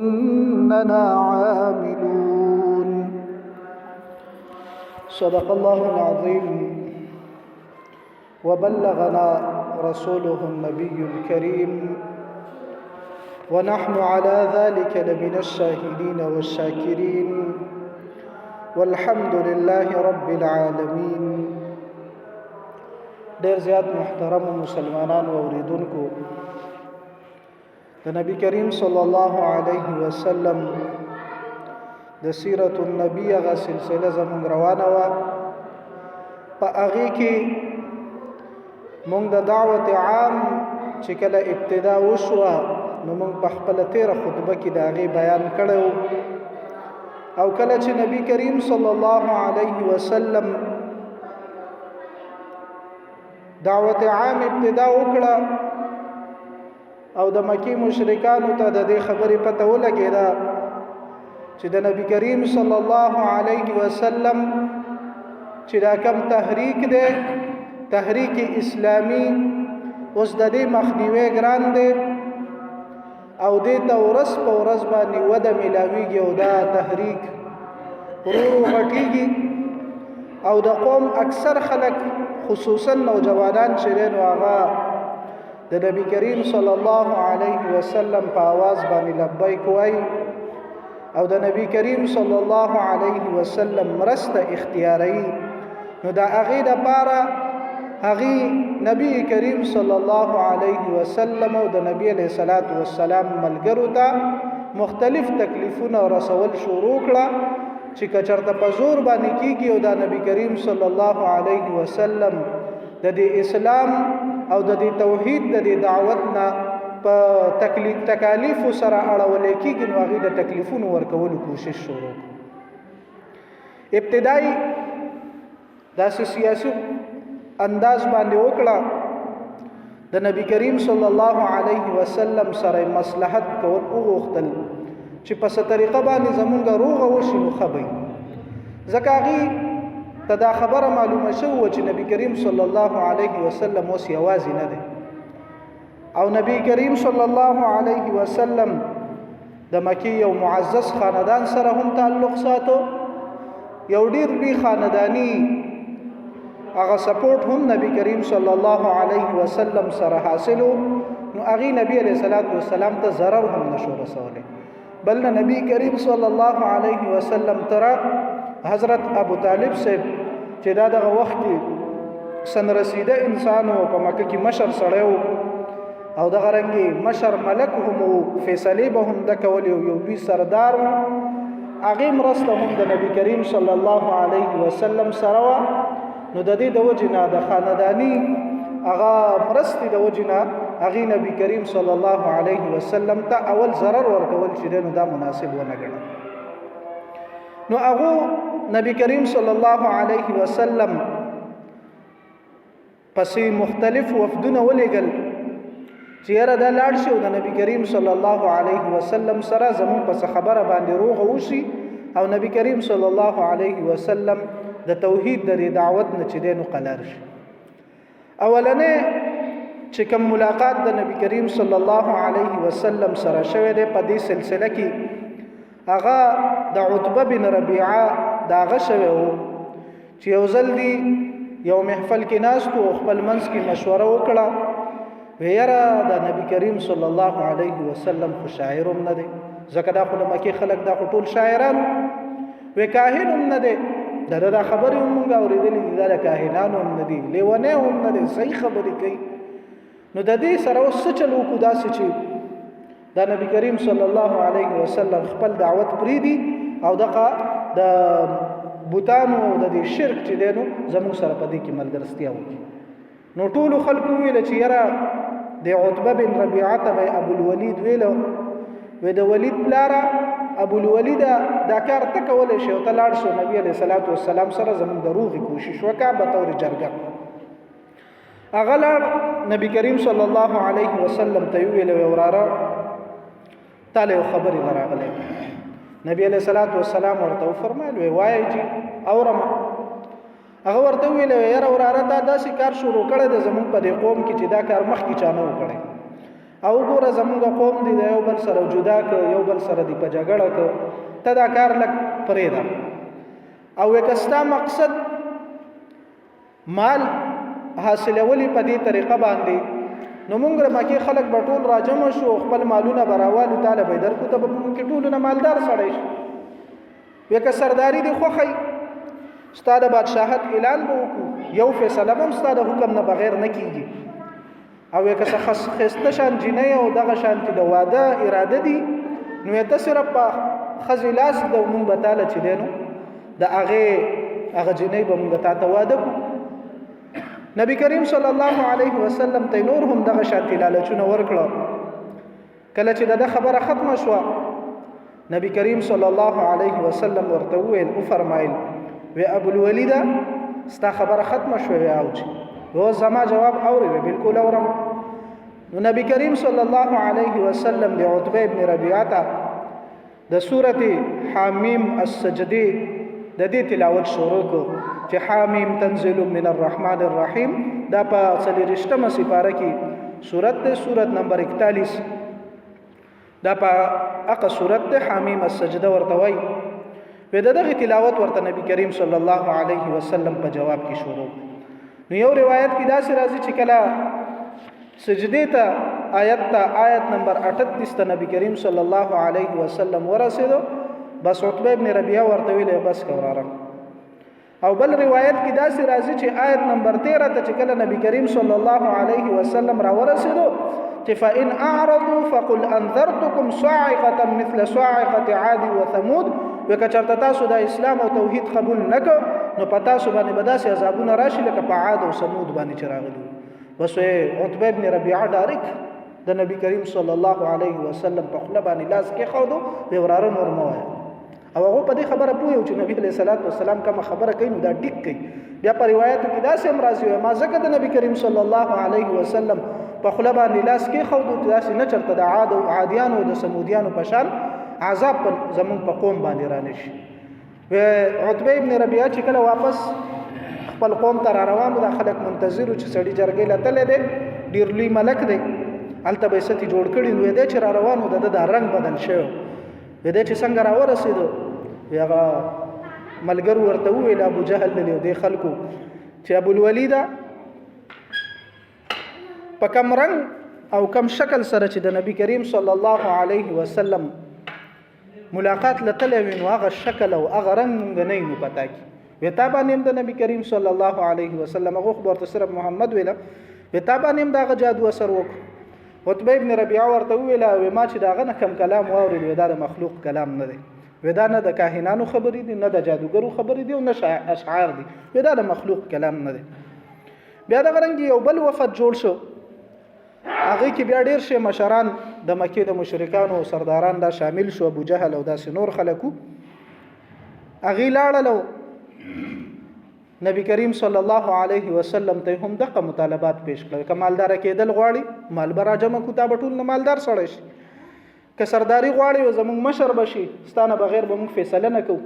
إننا عاملون. صدق الله العظيم وبلغنا رسوله النبي الكريم ونحن على ذلك لمن الشاهدين والشاكرين والحمد لله رب العالمين. ډیر زیات محترم مسلمانان و اوریدونکو، د نبی کریم صلی الله علیه وسلم د سیرت النبی هغه سلسله زموږ روانه وه. په هغې کې موږ د دعوت عام چې کله ابتدا وشوه نو موږ په خپله تېره خطبه کې د هغې بیان کړی و، او کله چې نبی کریم صلی الله علیه وسلم دعوت عام ابتدا وکړه او د مکی مشرکانو ته د دې خبرې پته ولګېده چې د نبی کریم صلی الله علیه وسلم چې دا کم تحریک دی، تحریک اسلامی، اوس د دې مخنیوی ګران دی او دې ته ورځ په ورځ باندې وده میلاویږي او دا تحریک ورو غټیږي او د قوم اکثر خلک خصوصا نوجوانان چې دی نو هغه د نبی کریم صلی الله علیه وسلم په آواز باندې لبیک وایي او د نبی کریم صلی الله علیه وسلم مرسته اختیاروي. نو دا هغې دپاره هغې نبی کریم صلی الله علیه وسلم او د نبی علیه الصلاة والسلام ملګرو ته مختلف تکلیفونه رسول شروع کړه چې که چېرته په زور باندې کېږي او دا نبی کریم صلی الله علیه وسلم د دې اسلام او د دې توحید د دې دعوت نه په تکالیفو سره اړولی کېږي نو هغې د تکلیفونو ورکولو کوشش شروع کړو. ابتدایي داسې سیاسي انداز باندې وکړه د نبی کریم صلی الله علیه وسلم سره مصلحت کول وغوښتل چې په څه طریقه باندې زمونږ روغه وشي نو ښه به وي، ځکه هغې ته دا خبره معلومه شوې وه چې نبی کریم صلی الله علیه وسلم اوس یوازې نه دی او نبی کریم صلی الله علیه وسلم د مکی یو معزز خاندان سره هم تعلق ساتو، یو ډیر لوی خاندانی هغه سپورټ هم نبی کریم صلی الله علیه وسلم سره حاصلو، نو هغې نبی علیه الصلاة والسلام ته ضرر هم نشو رسولی، بل نه نبی کریم صلی الله علیه وسلم تره حضرت ابو طالب صاحب چې دا دغه وخت کې سن رسیده انسان و، په مکه کې مشر سړی و او دغه رنګې مشر ملک هم و، فیصلې به هم ده کولې، یو لوی سردار و، هغې مرسته هم د نبی کریم صلی الله علیه وسلم سره وه. نو د دې د وجې نه د خانداني هغه مرستې د وجې نه هغې نبی کریم صلی الله علیه وسلم ته اول ضرر ورکول چې دی نو دا مناسب ونه ګڼل. نو هغو نبی کریم صلی الله علیه وسلم پسې مختلف وفدونه ولیږل چې یاره دا لاړ شي او د نبی کریم صلی الله علیه وسلم سره زموږ پس خبره باندې روغه وشي او نبی کریم صلی الله علیه وسلم د توحید د دعوت نه چې دی نو قلار شي. اولنې چې کوم ملاقات د نبی کریم صلی الله علیه وسلم سره شوی دی په دې سلسله کې هغه د عتبه بن ربیعه د هغه شوی و چې یو ځل دی یو محفل کې ناست و خپل منځ کې مشوره وکړه، وی یاره د نبی کریم صلی الله علیه وسلم خو شاعر هم نه دی، ځکه دا خو د مکې خلک دا خو ټول شاعران، وی کاهن هم نه دی، دا خبرې هم مونږ اورېدلې دي دا د کاهنانو هم نه دي، لیونی هم نه دی، صحیح خبرې کوي. نو د دې سره اوس څه چل وکړو داسې چې دا نبی کریم صلی الله علیه وسلم خپل دعوت پرېږدي او دغه د بوتانو او د دې شرک چې دی نو زموږ سره په دې کې ملګرستیا وکړي. نو ټولو خلکو وویله چې یاره د عتبه بن ربیعه ته به ابوالولید ویله، وی د ولید پلاره ابوالولیده دا کار ته کولی شي او ته لاړ شو نبي علیه الصلاة والسلام سره زموږ د روغې کوشش وکړه بطور جرګه. هغه لاړ نبی کریم صلی الله علیه وسلم ته یې وویل وی وراره تا له یو خبرې نه راغلی. نبی علیه الصلاة والسلام ورته وفرمایل وی وایه جي اورم. هغه ورته ویل یاره وراره تا داسې کار شروع کړی د زموږ په دې قوم کې چې دا کار مخکې چا نه و کړی او ګوره زمونږ قوم دی یو بل سره جدا ک یو بل سره دی په جګړه ک ته دا کار لک پرېږده او وکستا مقصد مال حاصلولی په دې طریقه باندې نو مونږ مکه خلک به ټول راجم شو خپل مالونه براوالو تعالی به درکو ته به مونږ ټول نه مالدار سړی شي وکه سرداری دی خوخی استاد بادشاہت اعلان به وکړو یو فیصله هم استاد حکم نه بغیر نه کیږي او وکه خسته شان جنې او دغه شانتی د واده اراده دي نو ته صرف په خزلاس د مونږ بتاله چي دینو د هغه جنې به مونږ ته واده کو نبی کریم صلی الله علیه وسلم ته نور هم دغه شانتی لالچونه ورکړه کله چې دغه خبره ختمه شو نبی کریم صلی الله علیه وسلم ورته ویل او فرمایل و ابو الولید ستا خبره ختمه شو یا اوج و زما جواب اوري بالکل اورم نو نبی کریم صلی الله علیه وسلم د عتبه ابن ربیعه د سورته حامیم السجده د دې تلاوت شروع کو چې حامیم تنزل من الرحمن الرحیم دا په 33مه سپاره کې سورت نمبر 41 دا په هغه سورت حامیم السجده ورته وای و دغه تلاوت ورته نبی کریم صلی الله علیه وسلم په جواب کې شروع نو یو روایت کې دا راځي چې کله سجده ته آیت نمبر 38 ته نبی کریم صلی الله علیه وسلم ورسېدو بس عتبه ابن ربیعه ورته ویل بس کوراره او بل روایت کې دا راځي چې آیت نمبر 13 ته چې کله نبی کریم صلی الله علیه وسلم را ورسېدو چې فإن أعرضوا فقل أنذرتكم صاعقة مثل صاعقة عاد وثمود وکه چرته تاسو د اسلام او توحید قبول نکړو نو پتا سو باندې بداسي عذابونه راشي لکه په عاد او ثمود باندې چراغلي بس عتبه ابن ربيعه ډایرک د نبی کریم صلی الله علیه وسلم په خپل باندې لاس کې خودو به وراره نور مو او هغه په دې خبره پوهیو چې نبی علیہ الصلوۃ والسلام کوم خبره کوي نو دا ټیک کوي بیا په روایتو کې دا سم راځي ما ځکه د نبی کریم صلی الله علیه وسلم په خپل باندې لاس کې خودو داسې نه چرته د عاد او عادیانو د سمودیانو په شان عذاب زمون په قوم باندې را نشي و عتبه ابن ربيعه چې کله واپس خپل قوم ته روانو د خلک منتظر چې سړی جرګې لته دي ډیر لوی ملک دی الته به ستې جوړ کړي نو دې چې روانو د رنگ بدل شو دې چې څنګه را ورسېدو هغه ملګر ورته ویل ابو جهل له دې خلکو چې ابو الولید په کم رنگ او کم شکل سره چې د نبی کریم صلی الله علیه وسلم ملاقات لته وینو هغه شکل او هغه رنگ نه نو پتا کی وتا باندې د نبی کریم صلی الله علیه وسلم هغه خبر ته صرف محمد ویله وتا باندې دا جادو اثر وک عتبه ابن ربيعه ورته ویله و ما چې داغه کم کلام واوري ودا د مخلوق کلام نه دی ودا نه د کاهنانو خبرې دي نه د جادوګرو خبرې دي او نه اشعار دي ودا د مخلوق کلام نه دی بیا دا غرنګ یو بل وفد جوړ شو هغه کې بیا ډیر شه مشران د مکه د مشرکانو او سرداران دا شامل شو ابو جهل او داس نور خلکو هغه لاړلو نبی کریم صلی الله علیه وسلم ته هم دغه مطالبات پیش کړل کمالدار کېدل غواړي مال برا جمع کتاب ټول نه مالدار سړی شي که سرداری غواړي او زموږ مشر بشي ستانه بغیر به موږ فیصله نکو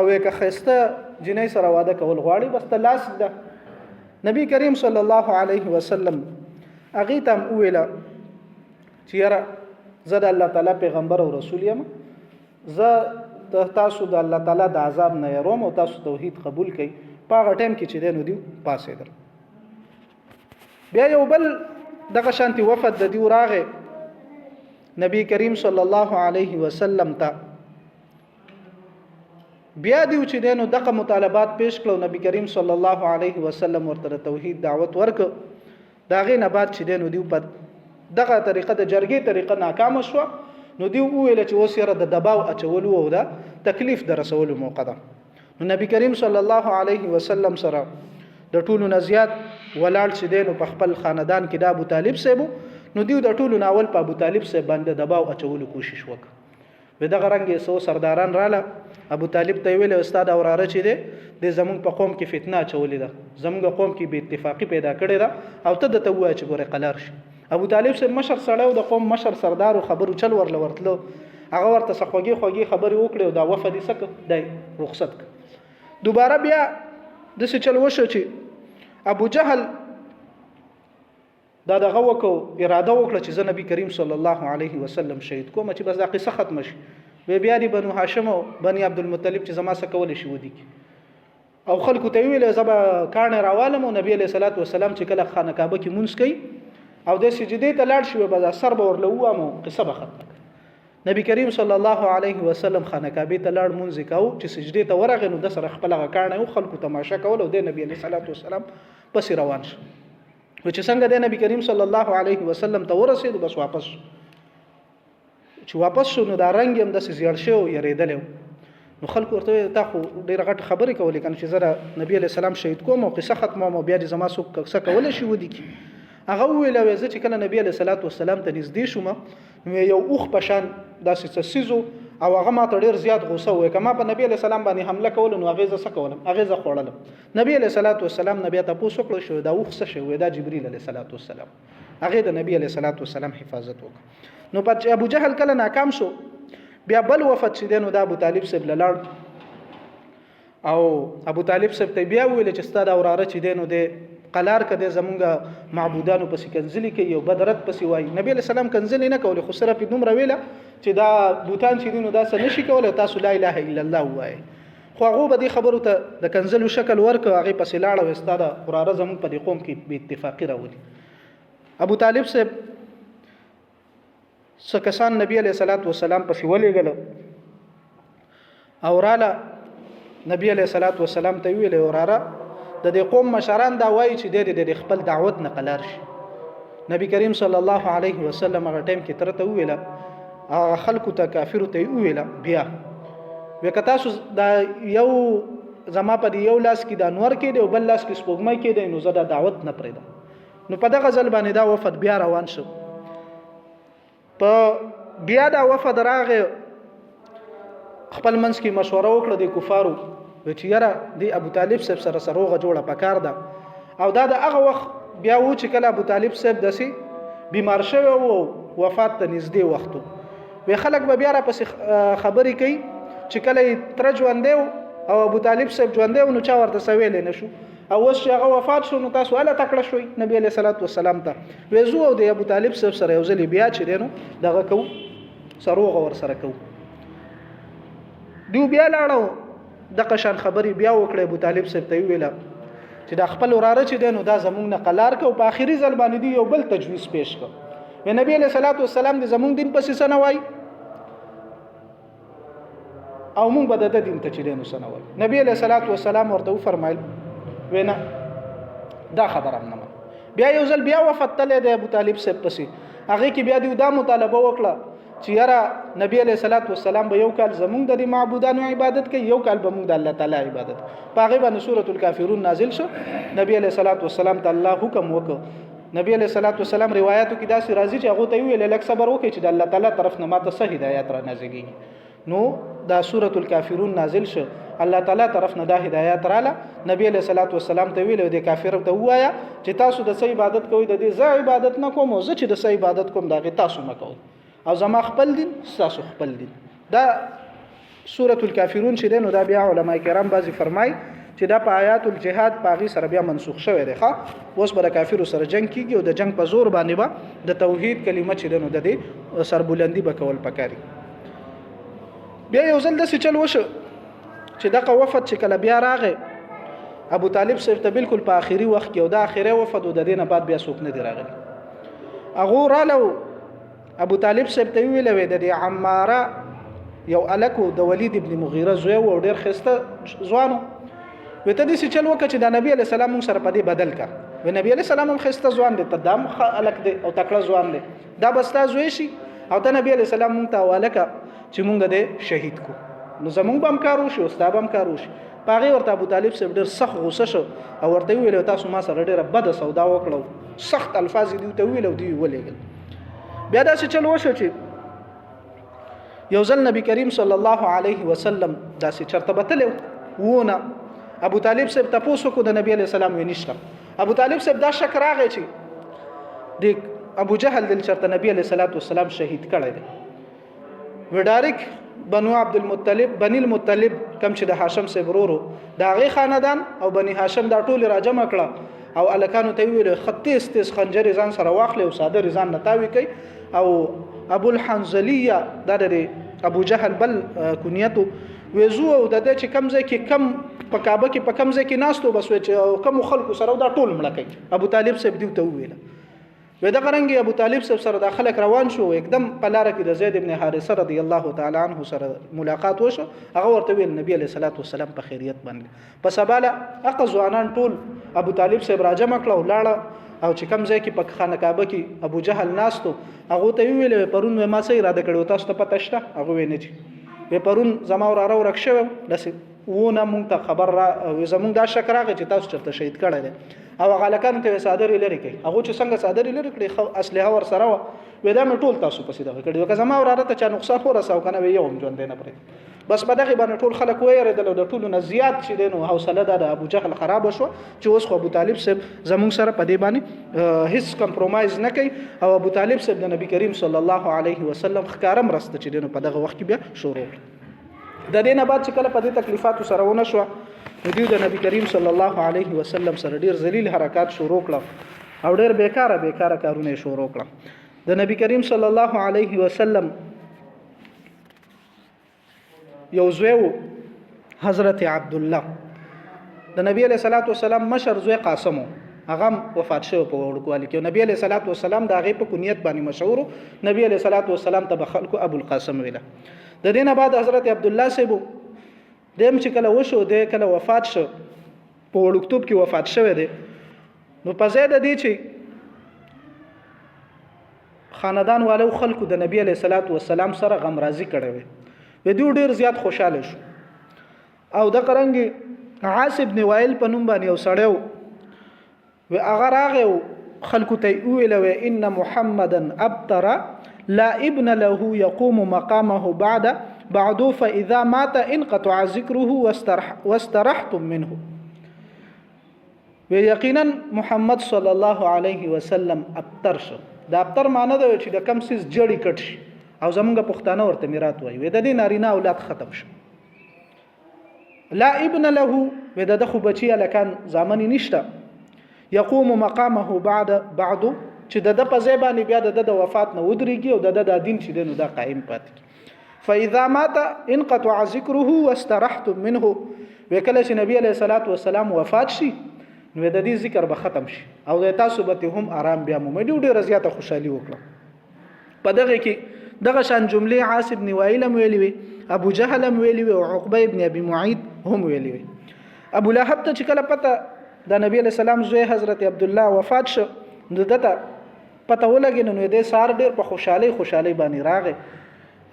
او که خسته جنې سره واده کول غواړي بس تلاس ده نبی کریم صلی الله علیه وسلم اغه تم ویلا چې یاره زه د الله تعالی پیغمبر او رسول یم زه تاسو د الله تعالی د عذاب نه يروم او تاسو توحید قبول کړئ په هغه ټیم کې چې دینو دی پاسې در بیا یو بل دغه شانتي وفد د دی راغه نبی کریم صلی الله علیه وسلم ته بیا دیو چې دینو دغه مطالبات پیش کړو نبی کریم صلی الله علیه وسلم ورته توحید دعوت ورک داغه نه بعد چې دینو دیو په دغه طریقه د جرګې طریقه ناکام شو نو دیو ویل چې وسره د دباو اچولو او دا تکلیف در رسولو موقع ده نو نبی کریم صلی الله علیه وسلم سره د ټولو نزيات ولاړ چې دینو په خپل خاندان کې د ابو طالب سیبو نو دیو د ټولو ناول په ابو طالب سیب باندې دباو اچولو کوشش وکړ و دغه رنګ سو سرداران رااله ابو طالب ته ویل استاد اوراره چې د زمون په قوم کې فتنه چولې ده زمونږ قوم کې به اتفاقی پیدا کړي ده او ته د توای چې ګوره قلار شي ابو طالب سره مشر سره او د قوم مشر سردار خبرو چل ورتلو هغه ورته خوږی خبري وکړي او دا وفد سک دی رخصت دوباره بیا د څه چل وشو چې ابو جهل دا دغه وکړو اراده وکړه چې زه نبی کریم صلی الله علیه وسلم شهید کوم چې بس دا قصه ختم شي. بیا دی بنو هاشم او بنی عبد المطلب چې زما سره کول شي ودی او خلکو ته ویل زبا کانه راوالم او نبی علیہ الصلوۃ والسلام چې کله خانه کعبه کې مونږ کوي او د سجدې ته لاړ شو به سر به ورلو مو قصه به ختم. نبی کریم صلی الله علیه وسلم خانه کعبه ته لاړ مونږ کاو چې سجدې ته ورغه نو د سره خپل کانه او خلکو تماشا کول او د نبی علیہ الصلوۃ والسلام پس روان شو. و چې څنګه د نبی کریم صلی الله علیه وسلم ته ورسېد بس واپس چې واپس شو نو دا رنگ هم د زیړ شو یریدل نو خلکو ورته تا خو ډیره غټ خبرې کولې کنه چې زره نبی علیہ السلام شهید کوم او قصه ختمه مو بیا د زما سو څه کول شي ودی کی هغه ویل وځ چې کله نبی علیہ الصلوۃ والسلام ته نږدې شوم نو یو اوخ پشان داسې سيزو او هغه ما ته ډیر زیات غوسه وای کما په نبی علیہ السلام باندې حمله کول نو هغه ز کولم هغه ز خوړلم. نبی علیہ الصلوۃ والسلام نبی ته پوښتنه کړو شو دا اوخ څه شو دا جبرئیل علیہ الصلوۃ والسلام هغه د نبی علیہ الصلوۃ والسلام حفاظت وکړ. نو په ابو جهل کله ناکام شو بیا بل وفات شیدنو د ابو طالب سره بللاړ او ابو طالب سره ته بیا ویل چې ستاد اوراره چې دینو د قلار کده زمونږ معبودانو پسې کنځلي کوي او بدرت پسې وای. نبی علیہ السلام کنځلي نه کول خو سره په دومره ویله چې دا بوتان چې دینو دا څه نشي کولای تاسو لا اله الا الله وای. خو هغه به دې خبرو ته د کنځلو شکل ورک هغه پسې لاړ او ستاد اوراره زمونږ په دې قوم کې به اتفاقی راولي. ابو طالب سره سکسان نبی علیہ الصلوۃ والسلام پسې ولېګل او رااله نبی علیہ الصلوۃ والسلام ته ویل اوراره د دې قوم مشران دا وایي چې د خپل دعوت نه قلار شي. نبی کریم صلی الله علیه وسلم هغه ټیم کې ترته ویل هغه خلکو ته کافر ته ویل بیا وکتاسو دا یو زما په یو لاس کې د انور کې دی او بل لاس کې سپوږمۍ کې دی نو زه دا دعوت نه پرېدم. نو په دغه ځل باندې دا وفد بیا روان شو. په بیا دا وفد راغه خپل منځ کې مشوره وکړه د کفارو چې یاره د ابو طالب سره سروغه جوړه پکار ده او دا د هغه وخت بیا و چې کله ابو طالب صاحب دسي بیمار شوی او وفات ته نږدې وختو وی خلک به بیا را پس خبرې کوي چې کله تر ژوند دی او ابو طالب صاحب ژوند دی نو چا ورته سویل نه شو او اوس چې هغه وفات شو نو تاسو اله تکړه شوي نبی علیہ الصلوۃ والسلام ته وېزو او د ابو طالب صاحب سره یو ځل بیا چې دینو دغه کو سروغه ور سره کو دیو بیا لاړو د قشان خبري بیا وکړه ابو طالب صاحب ته ویل چې د خپل وراره چې دینو دا زمونږ نه قلار کو په اخیری ځل باندې دی یو بل تجویز پیش کړ وی نبی علیہ الصلوۃ والسلام د زمونږ دین پسې سنوي او مونږ به د دین ته چې دینو سنوي. نبی علیہ الصلوۃ والسلام ورته فرمایل وینا دا خبره نه بیا یو ځل بیا وفات تل د ابو طالب صاحب پسې هغه کې بیا دی دا مطالبه وکړه چې یاره نبی علیہ الصلوۃ والسلام به یو کال زمونږ د معبودانو عبادت کوي یو کال به مونږ د الله تعالی عبادت په هغه باندې سورۃ الکافرون نازل شو. نبی علیہ الصلوۃ والسلام ته الله حکم وکړ. نبی علیہ الصلوۃ والسلام روایتو کې داسې راځي چې هغه ته ویل لک صبر وکړي چې د الله تعالی طرف نه ماته صحیح هدایت را نازلېږي نو دا سورۃ الکافرون نازل شو. الله تعالی طرف نه دا هدایت رااله. نبی علیہ الصلوۃ والسلام ته ویل د کافر ته وایا چې تاسو د څه عبادت کوئ د دې ز عبادت نه کوم او زه چې د څه عبادت کوم دا تاسو نه کوئ او زما خپل دین تاسو خپل دین. دا سورۃ الکافرون چې دینو دا بیا علما کرام بعضی فرمای چې دا په آیات الجهاد پاغي سره بیا منسوخ شوی دی ښا اوس به کافر سره جنگ کیږي او د جنگ په زور باندې با د توحید کلمه چې دینو د دې سربلندي بکول پکاري. بیا یو ځل د چل وشو چې دغه وفد چې کله بیا راغی ابو طالب صاحب ته بالکل په آخري وخت کې او د آخري وفد د دینه بعد بیا څوک نه دی راغلی. هغه رالو ابو طالب صاحب ته ویل وې د عماره یو الکو د ولید ابن مغیره زوی او ډیر خسته ځوانو وته دې چل وکړه چې د نبی علی السلام سره په دې بدل کا و نبی علی السلام هم خسته ځوان دی تدام الک دی او تکړه ځوان دی دا بستا زوی شي او ته نبی علی السلام مونږ ته والکه چې مونږ دې شهید کو نو زمونږ بم کارو شو استاد بم کارو شي پاغي ورته ابو طالب صاحب ډیر سخت غوسه شو او ورته ویل تاسو ما سره ډیره بد سودا وکړو سخت الفاظ دی ته ویل او دی ولېګل. بیا دا چې چل وشو چې یو ځل نبی کریم صلی الله علیه وسلم دا چې چرته بتلو ونه ابو طالب صاحب تاسو کو د نبی علیہ السلام ونیشته. ابو طالب صاحب دا شک راغی چې د ابو جهل دل چرته نبی علیہ السلام شهید کړی دی و ډایرک بنو عبد المطلب بنی المطلب کم چې د هاشم صاحب ورورو دا غي خاندان او بنی هاشم دا ټول راجمع کړه او الکانو ته ویل خطیس تیس خنجر ځان سره واخلي او صادر ځان نتاوي کوي او ابو الحنزلیه د ابو جهل بل کنیتو وزو او د دې چې کمزې کې کم په کعبه کې په کمزې کې ناستو بس چې کم خلکو سره دا ټول مړه کوي ابو طالب صاحب دی ته ویل ودا غرنګي ابو طالب سره د خلک روان شو एकदम په لار کې د زید ابن حارثه رضی الله تعالی عنہ سره ملاقات وشو هغه ورته ویل نبی علیہ الصلوۃ والسلام په خیریت باندې په سباله اقزوانان ټول ابو طالب صاحب راجمه کړه ولاړه او چې کوم ځای کې په خانه کعبه کې ابو جهل ناستو هغه ته ویل پرون ما سې اراده کړو تاسو ته پته شته هغه ویني چې پرون زما ور ورک شو لسی ونه مونږ ته خبر را زمونږ دا شک راغی چې تاسو چرته شهید کړی دی او غالکان ته صادر لري کوي هغه چې څنګه صادر لري کړي اصله ور سره ودا مې ټول تاسو پسې دا کړی وکه زما وراره ته چا نقصان ورساو کنه وي یوم ژوند نه پرې بس په دغه باندې ټول خلک وېره د ټولو نه زیات چې دینو حوصله د ابو جهل خراب شو چې اوس خو ابو طالب صاحب زمونږ سره په دې باندې هیڅ کمپرومایز نه کوي او ابو طالب صاحب د نبی کریم صلی الله علیه وسلم خکارم رسته چې دینو په دغه وخت کې بیا شروع د دې نه بعد چې کله په دې تکلیفاتو سره ونه شو دوی د نبی کریم صلی الله علیه وسلم سره ډیر ذلیل حرکات شروع کړل او ډیر بیکاره کارونه شروع کړل د نبی کریم صلی الله علیه وسلم یو زوی حضرت عبد الله د نبی علیہ الصلوۃ والسلام مشر زوی قاسم هغه وفات شو په وړوکوالي کې نبی علیہ الصلوۃ والسلام د هغه په کنیت باندې مشهور نبی علیہ الصلوۃ والسلام ته خلکو ابو القاسم ویله د دینه بعد حضرت عبد الله سیبو دیم چې کله وشو د کله وفات شو په وړوکتوب کې وفات شوه دی نو په ځای د دې چې خاندان والو خلکو د نبی علیہ الصلوۃ والسلام سره غمرازي کړې وي و دوی ډیر زیات خوشاله شو او د قرنګي عاص ابن وائل په نوم باندې یو سړیو و هغه راغی خلکو ته ویل و ان محمدا ابتر لا ابن له يقوم مقامه بعد فاذا مات انقطع ذكره واسترحتم منه و یقینا محمد صلی الله علیه وسلم ابتر شو دا ابتر معنی دا چې د کم سیس جړی کټ شي او زمونږ پښتانه ورته میراث وایي د دې نارینه اولاد ختم شو لا ابن له و د خو بچی لکان زامن نشته يقوم مقامه بعد چې د په ځای باندې بیا د وفات نه ودرېږي او د دین چې دنو دا قائم پاتې فاذا مات انقطع ذكره واسترحتم منه وکله چې نبی علیہ الصلوۃ والسلام وفات شي نو د دې ذکر به ختم شي او د تاسو به هم آرام بیا مو ډېر زیاته خوشحالي وکړه په دغه کې دغه شان جمله عاص ابن وائل ویلی وی ابو جهل ویلی وی او عقبه ابن ابي معيط هم ویلی وی ابو لهب ته چې کله پته د نبی علیہ السلام زوی حضرت عبد الله وفات شو نو دته پته ولګی نو دې سار ډیر په خوشحالي باندې راغې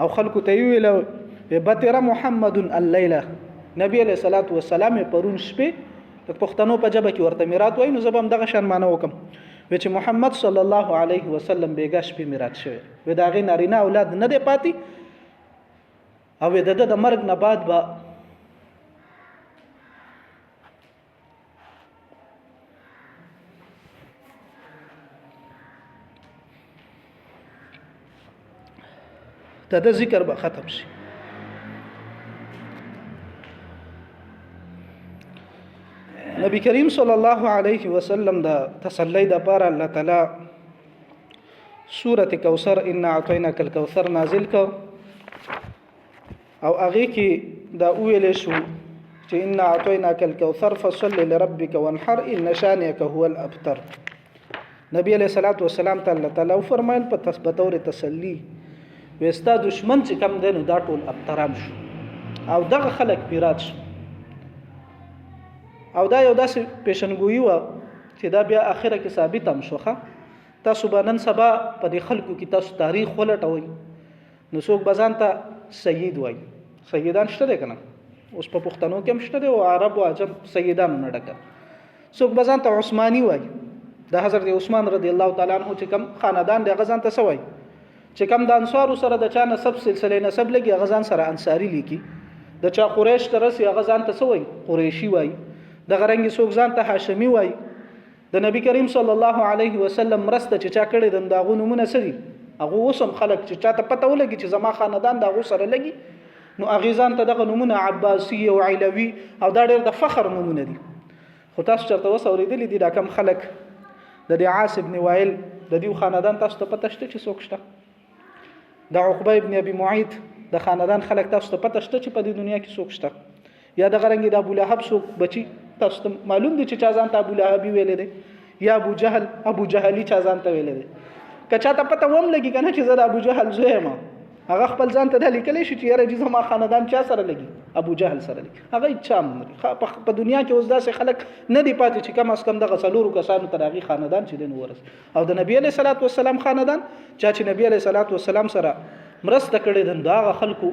او خلکو ته ویل بتر محمد الليله نبی علیہ الصلوۃ والسلام پرون شپه د پښتنو په جبه کې ورته میراث وای نو زبم دغه شان معنی وکم چې محمد صلی الله علیه وسلم بیګا شپه میراث شوی و دا غي نارینه اولاد نه دی پاتې او د مرګ نه بعد با د ذکر به ختم شي نبی کریم صلی الله علیه وسلم د تسلی د پاره الله تعالی سورۃ کوثر ان اعطیناک الکوثر نازل کو او هغه کې دا ویل شو چې ان اعطیناک الکوثر فصل لربک وانحر ان شانئک هو الابتر نبی علیہ الصلوۃ والسلام تعالی فرمایل په تثبتور تسلی وستا دشمن چې کم دینو دا ټول ابترام شو او دغه خلک پیرات شو او دا یو داسې پیشنګوئی و چې دا بیا اخره کې ثابت هم شوخه تاسو باندې سبا په دې خلکو کې تاسو تاریخ ولټوي نو څوک بزان ته سید وای سیدان شته کنه اوس په پښتنو کې هم شته او عرب او عجم سیدانو نه ډکه څوک بزان ته عثماني وای د حضرت عثمان رضی الله تعالی عنہ چې کوم خاندان دی غزان ته سوای چې کوم د انصار سره د چا نسب سلسله نسب لګي غزان سره انصاری لیکي د چا قریش ترسي غزان ته سوای قریشی وای د غرنګي څوک ځان ته هاشمي وای د نبی کریم صلی الله علیه وسلم مرسته چې چا کړي د داغو نمونه سړي هغه وسم خلک چې چاته پته ولګي چې زما خاندان داغو سره لګي نو اغیزان ته دغه نمونه عباسی او علوی او دا ډېر د فخر نمونه دي خو تاسو چرته وس اوریدلی دي دا کم خلک د دې عاص ابن وائل د دې خاندان تاسو ته پته شته چې څوک شته د عقبه ابن ابي معيط د خاندان خلک تاسو ته پته شته چې په دې دنیا کې څوک شته یا د غرنګ د ابو لهب څوک بچي تاسو ته معلوم دي چې چا ځان ته ابو لهب ویلې دي یا ابو جهل چا ځان ته ویلې دي کچا ته پته وم لګي کنه چې زه د ابو جهل زوی یم هغه خپل ځان ته د لیکلې شي چې یاره جزه ما خاندان چا سره لګي ابو جهل سره لګي هغه چا په دنیا کې اوس داسې خلک نه دی پاتې چې کم از کم دغه څلورو کسانو تر هغه خاندان چې دین ورس او د نبی علیه الصلاۃ والسلام خاندان چې نبی علیه الصلاۃ والسلام سره مرسته کړي دغه خلکو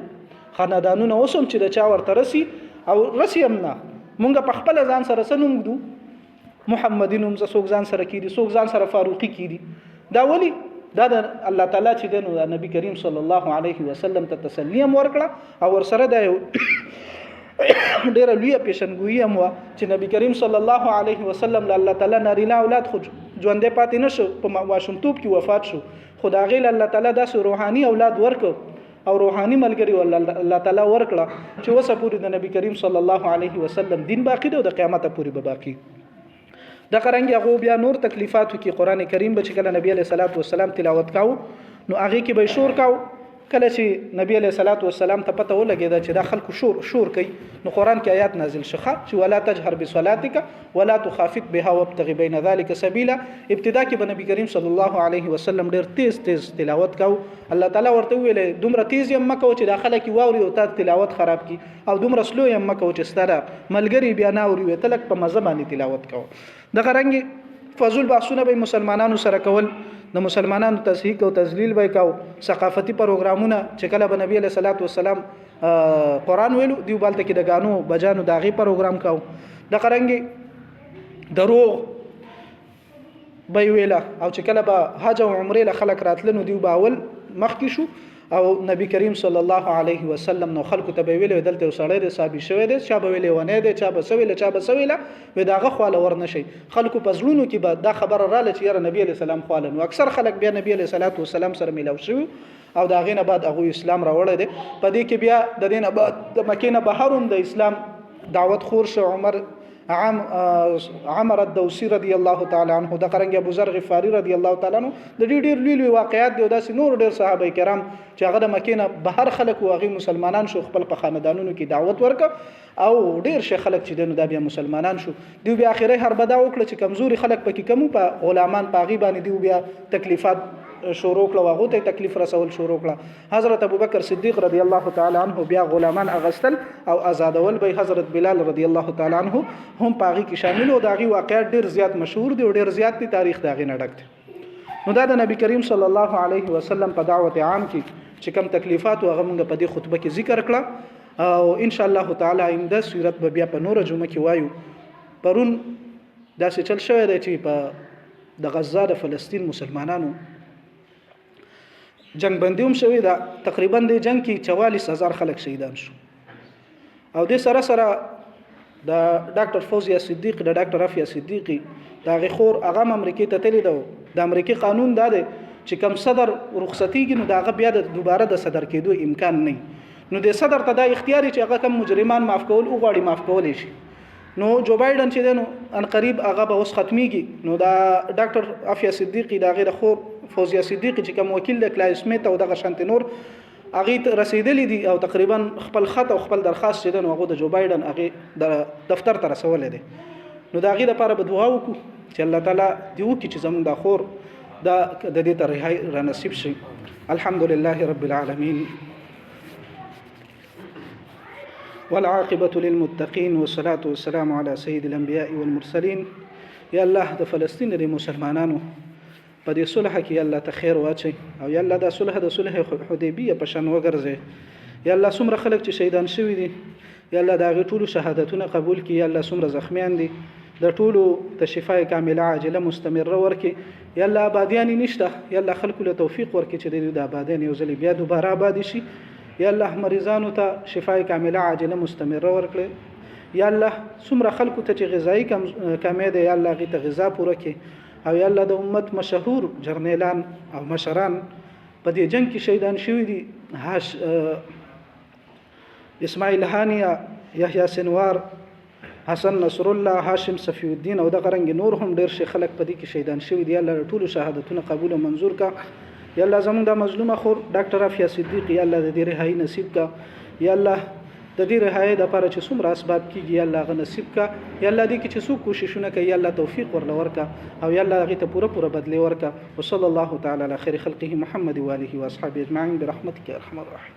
خاندانونه اوسم چې د چا ورته رسی او رسی هم نه مونږ په خپل ځان سره سنوم دو محمدینوم څوک ځان سره کیدی څوک ځان سره فاروقی کیدی دا ولی دا د الله تعالی چې د نبی کریم صلی الله علیه وسلم ته تسلیم ورکړه او ورسره د ډیره لوی پیشنګوئی هم چې نبی کریم صلی الله علیه وسلم له الله تعالی نارینه اولاد خو ژوندې پاتې نشو په واشنطوب کې وفات شو خدا غیل الله تعالی داسې روحاني اولاد ورکړ او روحاني ملګری ول الله تعالی ورکړه چې وسه پوری د نبی کریم صلی الله علیه وسلم دین باقی دی او د قیامت پوری به باقی د قرانګي هغه بیا نور تکلیفاتو کې قران کریم به چې کله نبی علیہ الصلوۃ والسلام تلاوت کاو نو هغه کې به شور کاو کله چې نبی علیہ الصلوۃ والسلام ته پته ولګیدا چې دا خلکو شور کوي نو قران کې آیات نازل شخه چې ولا تجهر بصلاتك ولا تخافت بها وابتغ بين ذلك سبيلا ابتدا کې به نبی کریم صلی الله علیه وسلم ډیر تیز تلاوت کاو الله تعالی ورته ویل دومره تیز یم مکه چې داخله کې واوري او تا تلاوت خراب کی او دومره سلو یم مکه چې ستاره ملګری بیا ناوري وي تلک په مزه باندې تلاوت کاو د غرنګي فضل بحثونه به مسلمانانو سره کول د مسلمانانو تصحیح او تذلیل به کاو ثقافتي پروګرامونه چې کله به نبی علیہ الصلوۃ والسلام قران ویلو دیو بالته کې د غانو بجانو داغي پروګرام کاو د غرنګي دروغ به ویلا او چې کله به حج او عمره له خلک راتلنو دیو باول مخکې شو او نبی کریم صلی الله علیه وسلم نو خلکو ته ویل دلته وسړی د صاحب شوی دی چا به ویل ونه دی چا به سویله و داغه خواله ورنشي خلکو پزلونو کې به دا خبر رااله چې یاره نبی علیہ السلام خواله نو اکثر خلک بیا نبی علیہ الصلوۃ والسلام سره ملاو شو او دا غینه بعد هغه اسلام راوړل دي په دې کې بیا د دینه بعد د مکینه بهرون د اسلام دعوت خور شو عمر الدوسی رضی الله تعالی عنہ د قرنګ ابو ذر غفاری رضی الله تعالی عنہ د ډیر لوی واقعیات دی او داسې نور ډیر صحابه کرام چې هغه د مکینه بهر خلک او هغه مسلمانان شو خپل په خاندانونو کې دعوت ورک او ډیر شي خلک چې دنه د بیا مسلمانان شو دی بیا اخیره هر بدا وکړه چې کمزوري خلک پکې کمو په غلامان پاغي باندې دی بیا تکلیفات شروع کړه هغه ته تکلیف رسول شروع کړه حضرت ابوبکر صدیق رضی الله تعالی عنہ بیا غلامان اغستل او آزادول به حضرت بلال رضی الله تعالی عنہ هم پاغي کې شامل او داغي واقعیت ډیر زیات مشهور دي او ډیر زیات دي تاریخ داغي نه ډک نو دا د نبی کریم صلی الله علیه وسلم په دعوت عام کې چې کم تکلیفات او هغه موږ په دې خطبه کې ذکر کړه او ان شاء الله تعالی اینده سورت به بیا په نور جمعه کې وایو پرون داسې چل شوی دی چې په د غزه د فلسطین مسلمانانو جنگ بندیوم شوی دا تقریبا د جنگ کې 44000 خلک شهیدان شو او د سره د ډاکټر فوزیه صدیق د ډاکټر رافیا صدیقی دا غخور هغه امریکای ته تللی دی د امریکای قانون دا دی چې کم صدر رخصتیږي نو دا بیا د دوباره د صدر کېدو امکان نه نو د صدر ته دا اختیاري چې هغه کم مجرمان معاف کول او غواړي معاف کول شي نو جو بایدن چې دنو ان قریب هغه به اوس ختميږي نو دا ډاکټر رافیا صدیقی دا غیر خور فوزیه صدیقی چې کوم وکیل د کلای سمیت او د شانت نور هغه رسیدلی دي او تقریبا خپل خط او خپل درخواست چې دنو هغه د جو بایدن هغه د دفتر ته رسول دي نو دا غي لپاره به دعا وکړو چې الله تعالی دی وکړي چې زموږ د خور د دې ته رهایی را نصیب شي الحمدلله رب العالمین والعاقبة للمتقين والصلاة والسلام على سيد الأنبياء والمرسلين يا الله د فلسطین د مسلمانانو په دې صلح کې یا الله ته خیر واچي او یا الله د صلح حدیبیه په شان وګرځي یا الله څومره خلک چې شهیدان شوي دي یا الله دا غي ټول شهادتونه قبول کړي یا الله څومره زخمیان دي د ټولو ته شفای کامله عاجله مستمره ورکړي یا الله آبادیان نشته یا الله خلکو له توفیق ورکړي چې د آبادیان یو ځل بیا دوباره آباد شي یا الله مریضانو ته شفای کامله عاجله مستمره ورکړي یا الله څومره خلکو ته چې غذایی کمې ده یا الله غي ته غذا پوره کړي او یا الله د امت مشهور جرنیلان او مشران په دې جنگ کې شهیدان شوي دي اسماعیل هانیه یحیی سنوار حسن نصر الله، هاشم صفی الدین او دغه رنګ نور هم ډیر شي خلک په دې کې شهیدان شوي دي. الله ټول شهادتونه قبول او منظور کا. یا الله زمونږ د مظلومه خور ډاکټر عافیه صدیق یا الله د دې رهایی نصیب کا. یا الله د دې رهایی د لپاره چې څومره اسباب کیږي یا الله غ نصیب کا. یا الله دې کې چې څوک کوششونه کوي یا الله توفیق ورلور کا او یا الله هغه ته پوره بدلی ورکا. وصلی الله تعالی علی خیر خلقه محمد و آله و اصحابه اجمعین برحمتک یا ارحم الراحمین.